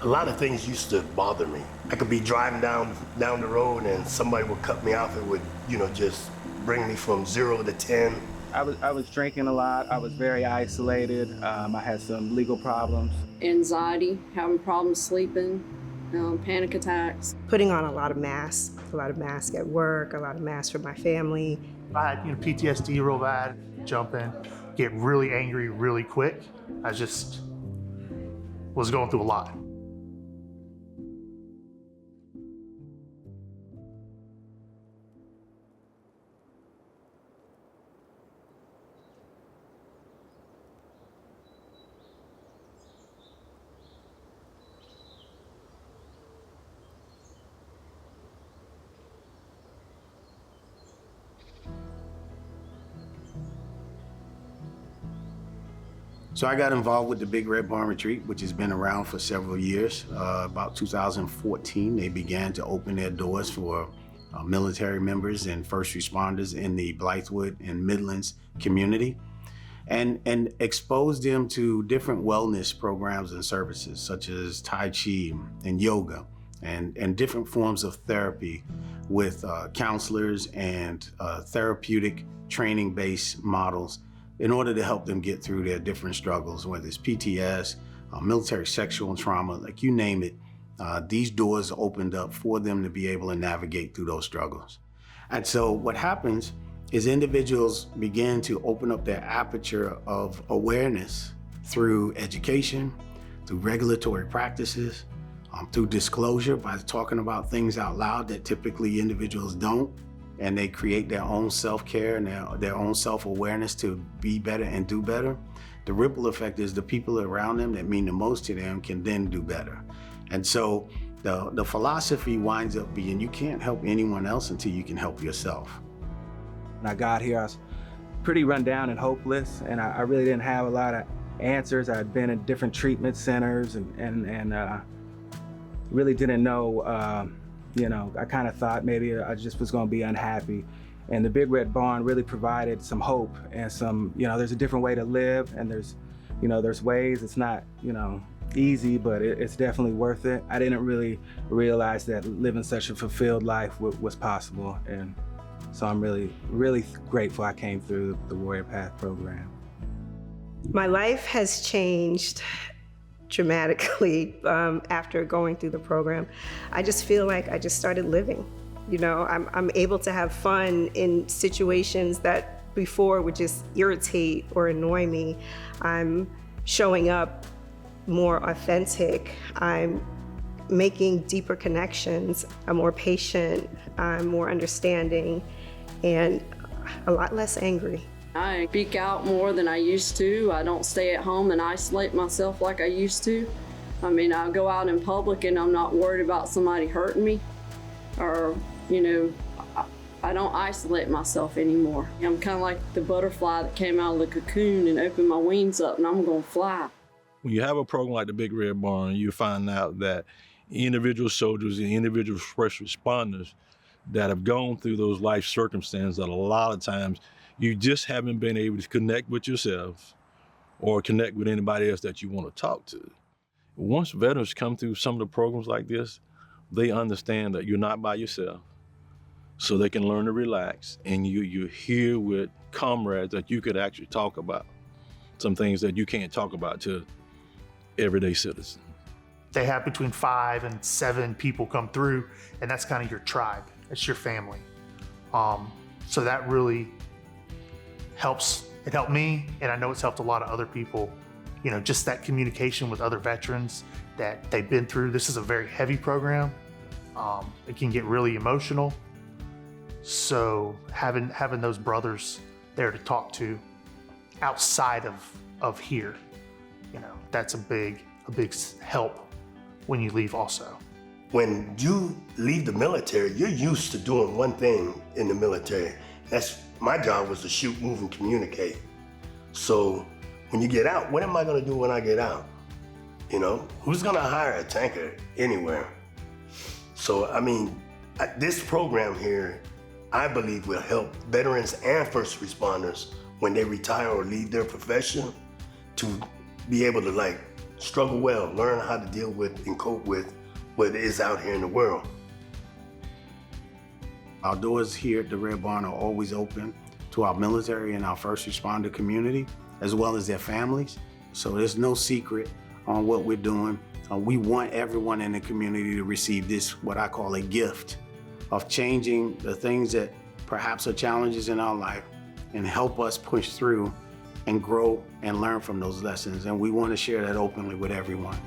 A lot of things used to bother me. I could be driving down the road and somebody would cut me off. It would, just bring me from 0 to 10. I was drinking a lot. I was very isolated. I had some legal problems. Anxiety, having problems sleeping, panic attacks. Putting on a lot of masks at work, a lot of masks for my family. I had PTSD real bad, jump in, get really angry really quick. I just was going through a lot. So I got involved with the Big Red Barn Retreat, which has been around for several years. About 2014, they began to open their doors for military members and first responders in the Blythewood and Midlands community, and exposed them to different wellness programs and services, such as Tai Chi and yoga, and different forms of therapy with counselors and therapeutic training-based models in order to help them get through their different struggles, whether it's PTSD, military sexual trauma, like you name it. These doors opened up for them to be able to navigate through those struggles. And so what happens is individuals begin to open up their aperture of awareness through education, through regulatory practices, through disclosure by talking about things out loud that typically individuals don't. And they create their own self-care and their own self-awareness to be better and do better. The ripple effect is the people around them that mean the most to them can then do better. And so the philosophy winds up being you can't help anyone else until you can help yourself. When I got here, I was pretty run down and hopeless, and I really didn't have a lot of answers. I'd been in different treatment centers and really didn't know. I kind of thought maybe I just was going to be unhappy. And the Big Red Barn really provided some hope and some, there's a different way to live, and there's ways. It's not, easy, but it's definitely worth it. I didn't really realize that living such a fulfilled life was possible. And so I'm really, really grateful I came through the WarriorPath program. My life has changed dramatically after going through the program. I just feel like I just started living. I'm able to have fun in situations that before would just irritate or annoy me. I'm showing up more authentic. I'm making deeper connections. I'm more patient. I'm more understanding, and a lot less angry. I speak out more than I used to. I don't stay at home and isolate myself like I used to. I go out in public and I'm not worried about somebody hurting me, or, I don't isolate myself anymore. I'm kind of like the butterfly that came out of the cocoon and opened my wings up, and I'm gonna fly. When you have a program like the Big Red Barn, you find out that individual soldiers and individual first responders that have gone through those life circumstances that a lot of times you just haven't been able to connect with yourself or connect with anybody else that you want to talk to. Once veterans come through some of the programs like this, they understand that you're not by yourself, so they can learn to relax, and you're here with comrades that you could actually talk about some things that you can't talk about to everyday citizens. They have between 5 and 7 people come through, and that's kind of your tribe. It's your family. So that really helps. It helped me, and I know it's helped a lot of other people. Just that communication with other veterans that they've been through. This is a very heavy program. It can get really emotional. So having those brothers there to talk to outside of here, that's a big help when you leave also. When you leave the military, you're used to doing one thing in the military. My job was to shoot, move, and communicate. So when you get out, what am I gonna do when I get out? Who's gonna hire a tanker anywhere? So, this program here, I believe will help veterans and first responders when they retire or leave their profession to be able to struggle well, learn how to deal with and cope with what is out here in the world. Our doors here at the Red Barn are always open to our military and our first responder community, as well as their families. So there's no secret on what we're doing. We want everyone in the community to receive this, what I call a gift of changing the things that perhaps are challenges in our life and help us push through and grow and learn from those lessons. And we want to share that openly with everyone.